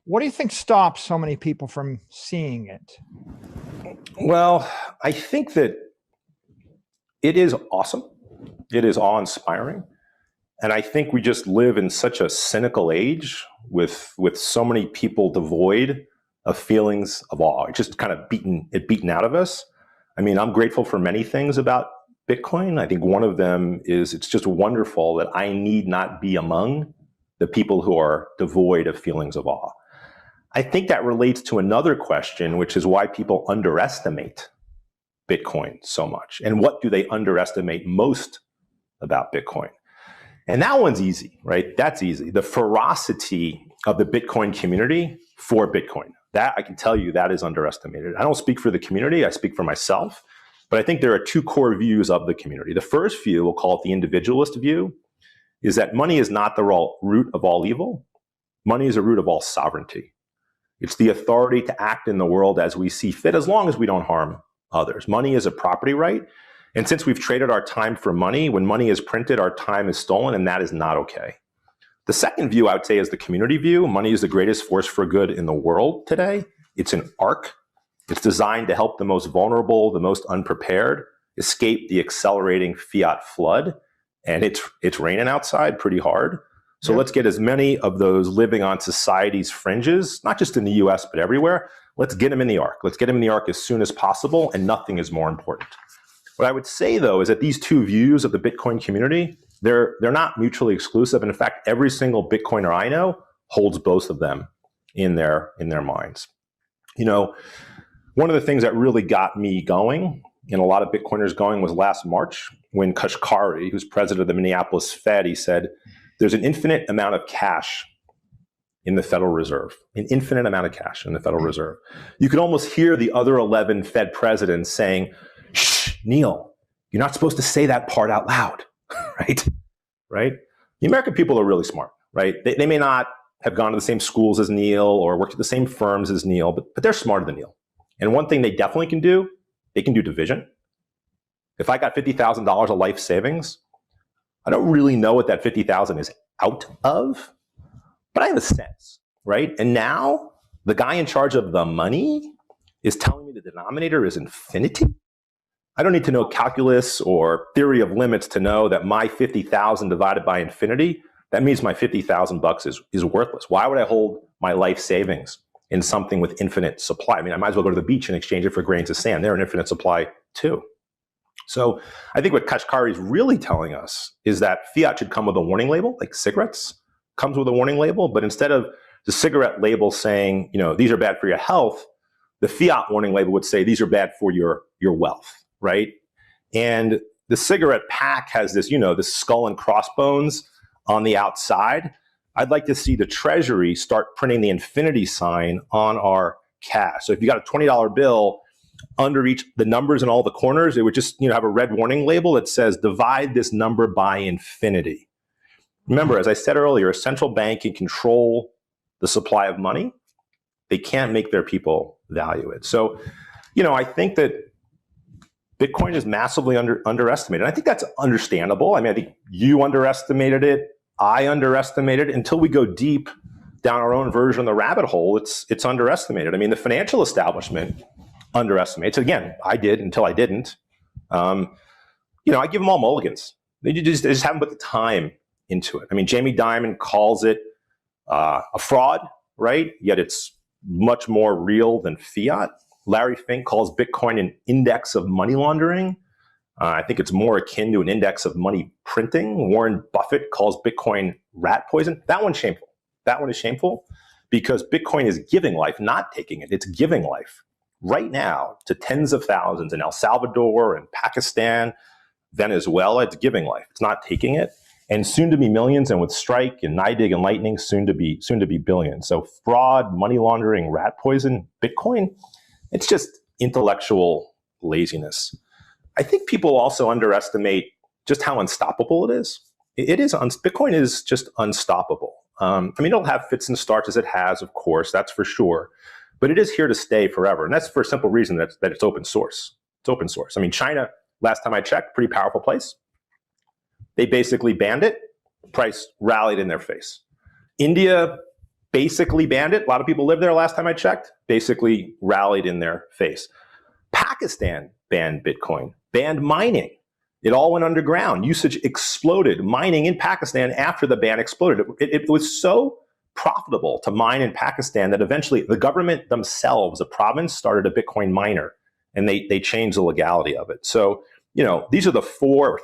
What do you think stops so many people from seeing it? Well, I think that it is awesome. It is awe-inspiring. And I think we just live in such a cynical age with so many people devoid of feelings of awe. It just kind of beaten out of us. I mean, I'm grateful for many things about Bitcoin. I think one of them is it's just wonderful that I need not be among the people who are devoid of feelings of awe. I think that relates to another question, which is why people underestimate Bitcoin so much. And what do they underestimate most about Bitcoin? And that one's easy, right? That's easy. The ferocity of the Bitcoin community for Bitcoin. That I can tell you that is underestimated. I don't speak for the community, I speak for myself. But I think there are two core views of the community. The first view, we'll call it the individualist view, is that money is not the root of all evil. Money is a root of all sovereignty. It's the authority to act in the world as we see fit, as long as we don't harm others. Money is a property right. And since we've traded our time for money, when money is printed, our time is stolen, and that is not okay. The second view, I would say, is the community view. Money is the greatest force for good in the world today. It's an arc. It's designed to help the most vulnerable, the most unprepared, escape the accelerating fiat flood. And it's raining outside pretty hard. So let's get as many of those living on society's fringes, not just in the US, but everywhere. Let's get them in the arc. Let's get them in the arc as soon as possible, and nothing is more important. What I would say, though, is that these two views of the Bitcoin community, they're not mutually exclusive. And in fact, every single Bitcoiner I know holds both of them in their minds. You know, one of the things that really got me going, and a lot of Bitcoiners going, was last March when Kashkari, who's president of the Minneapolis Fed, he said, there's an infinite amount of cash in the Federal Reserve, an infinite amount of cash in the Federal Reserve. You could almost hear the other 11 Fed presidents saying, shh, Neil, you're not supposed to say that part out loud, right? Right? The American people are really smart, right? They may not have gone to the same schools as Neil or worked at the same firms as Neil, but they're smarter than Neil. And one thing they definitely can do, they can do division. If I got $50,000 of life savings, I don't really know what that 50,000 is out of, but I have a sense, right? And now the guy in charge of the money is telling me the denominator is infinity. I don't need to know calculus or theory of limits to know that my 50,000 divided by infinity, that means my 50,000 bucks is worthless. Why would I hold my life savings in something with infinite supply? I mean, I might as well go to the beach and exchange it for grains of sand. They're an infinite supply too. So I think what Kashkari is really telling us is that fiat should come with a warning label, like cigarettes comes with a warning label, but instead of the cigarette label saying, you know, these are bad for your health, the fiat warning label would say these are bad for your wealth, right? And the cigarette pack has this, you know, this skull and crossbones on the outside. I'd like to see the Treasury start printing the infinity sign on our cash. So if you got a $20 bill, under each, the numbers in all the corners, it would just, you know, have a red warning label that says divide this number by infinity. Remember, as I said earlier, a central bank can control the supply of money. They can't make their people value it. So, you know, I think that Bitcoin is massively underestimated. I think that's understandable. I mean, I think you underestimated it. I underestimated it. Until we go deep down our own version of the rabbit hole, it's underestimated. I mean, the financial establishment underestimates. Again, I did until I didn't. You know, I give them all mulligans. They just haven't put the time into it. I mean, Jamie Dimon calls it a fraud, right? Yet it's much more real than fiat. Larry Fink calls Bitcoin an index of money laundering. I think it's more akin to an index of money printing. Warren Buffett calls Bitcoin rat poison. That one's shameful. That one is shameful because Bitcoin is giving life, not taking it. It's giving life right now to tens of thousands in El Salvador and Pakistan, Venezuela. It's giving life. It's not taking it. And soon to be millions, and with Strike and NYDIG and Lightning, soon to be billions. So fraud, money laundering, rat poison, Bitcoin, it's just intellectual laziness. I think people also underestimate just how unstoppable it is. Bitcoin is just unstoppable. I mean, it'll have fits and starts as it has, of course, that's for sure. But it is here to stay forever. And that's for a simple reason that it's open source. It's open source. I mean, China, last time I checked, pretty powerful place. They basically banned it. Price rallied in their face. India basically banned it. A lot of people live there last time I checked, basically rallied in their face. Pakistan banned Bitcoin, banned mining. It all went underground. Usage exploded. Mining in Pakistan after the ban exploded. It was so profitable to mine in Pakistan that eventually the government themselves, a province, started a Bitcoin miner, and they changed the legality of it. So, these are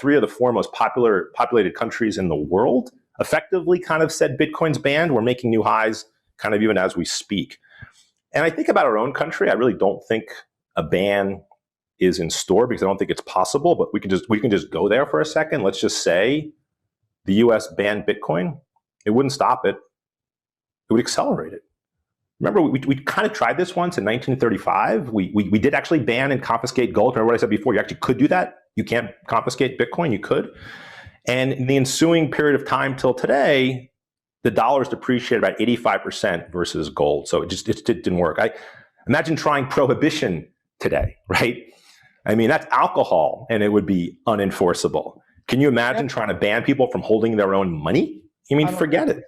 three of the four most populated countries in the world effectively kind of said Bitcoin's banned. We're making new highs kind of even as we speak. And I think about our own country. I really don't think a ban is in store because I don't think it's possible, but we can just go there for a second. Let's just say the US banned Bitcoin. It wouldn't stop it. It would accelerate it. Remember, we kind of tried this once in 1935. We did actually ban and confiscate gold. Remember what I said before? You actually could do that. You can't confiscate Bitcoin. You could. And in the ensuing period of time till today, the dollar's depreciated about 85% versus gold. So it didn't work. I imagine trying prohibition today, right? I mean, that's alcohol, and it would be unenforceable. Can you imagine trying to ban people from holding their own money? I mean, forget it.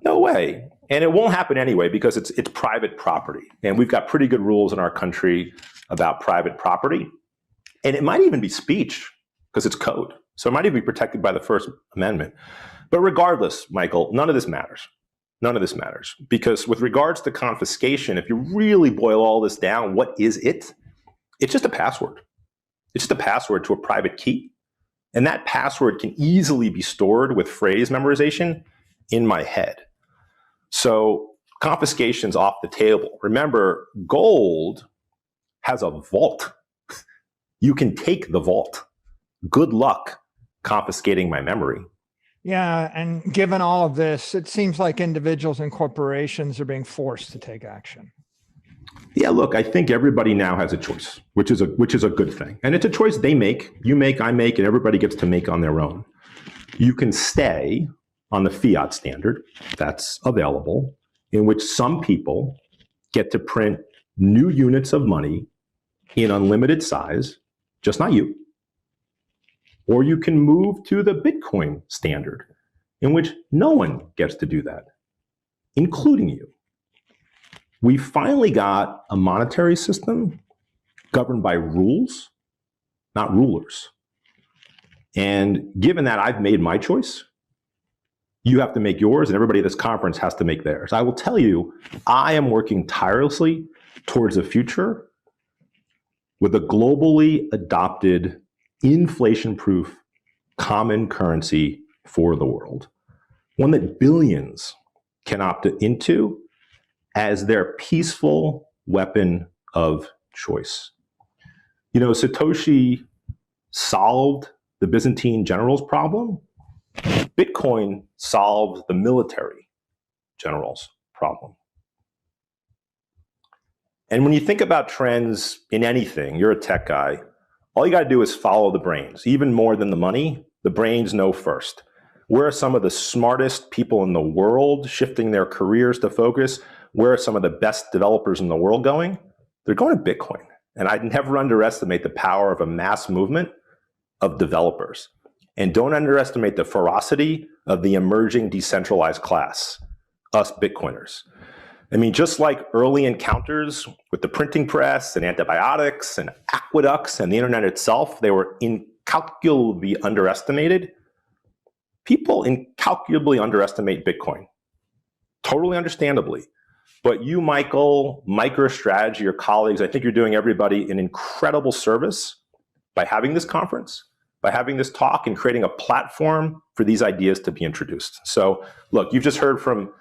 No way. And it won't happen anyway because it's private property. And we've got pretty good rules in our country about private property. And it might even be speech because it's code. So it might even be protected by the First Amendment. But regardless, Michael, none of this matters. None of this matters. Because with regards to confiscation, if you really boil all this down, what is it? It's just a password. It's just a password to a private key. And that password can easily be stored with phrase memorization in my head. So confiscation's off the table. Remember, gold has a vault. You can take the vault. Good luck confiscating my memory. Yeah, and given all of this, it seems like individuals and corporations are being forced to take action. Yeah, look, I think everybody now has a choice, which is a good thing. And it's a choice they make, you make, I make, and everybody gets to make on their own. You can stay on the fiat standard that's available, in which some people get to print new units of money in unlimited size, just not you. Or you can move to the Bitcoin standard, in which no one gets to do that, including you. We finally got a monetary system governed by rules, not rulers. And given that I've made my choice, you have to make yours, and everybody at this conference has to make theirs. I will tell you, I am working tirelessly towards a future with a globally adopted, inflation-proof common currency for the world, one that billions can opt into as their peaceful weapon of choice. Satoshi solved the Byzantine generals' problem. Bitcoin solved the military generals' problem. And when you think about trends in anything, you're a tech guy, all you got to do is follow the brains. Even more than the money, the brains know first. Where are some of the smartest people in the world shifting their careers to focus? Where are some of the best developers in the world going? They're going to Bitcoin. And I'd never underestimate the power of a mass movement of developers. And don't underestimate the ferocity of the emerging decentralized class, us Bitcoiners. I mean, just like early encounters with the printing press and antibiotics and aqueducts and the internet itself, they were incalculably underestimated. People incalculably underestimate Bitcoin, totally understandably. But you, Michael, MicroStrategy, your colleagues, I think you're doing everybody an incredible service by having this conference, by having this talk, and creating a platform for these ideas to be introduced. So, look, you've just heard from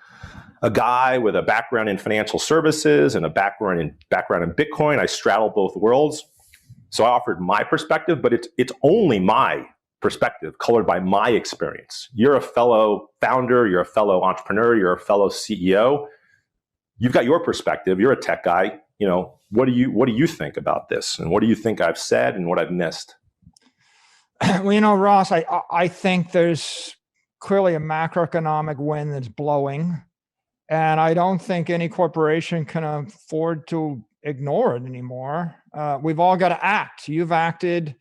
a guy with a background in financial services and a background in Bitcoin. I straddle both worlds. So I offered my perspective, but it's only my perspective, colored by my experience. You're a fellow founder, you're a fellow entrepreneur, you're a fellow CEO. You've got your perspective. You're a tech guy. What do you think about this? And what do you think I've said and what I've missed? Well, Ross, I think there's clearly a macroeconomic wind that's blowing. And I don't think any corporation can afford to ignore it anymore. We've all got to act. You've acted.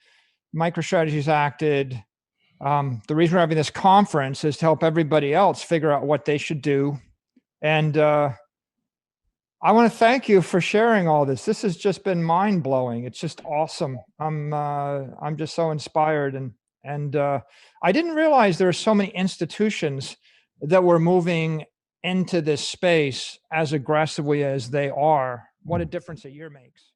MicroStrategy's acted. The reason we're having this conference is to help everybody else figure out what they should do And I want to thank you for sharing all this. This has just been mind blowing. It's just awesome. I'm just so inspired, and I didn't realize there are so many institutions that were moving into this space as aggressively as they are. What a difference a year makes.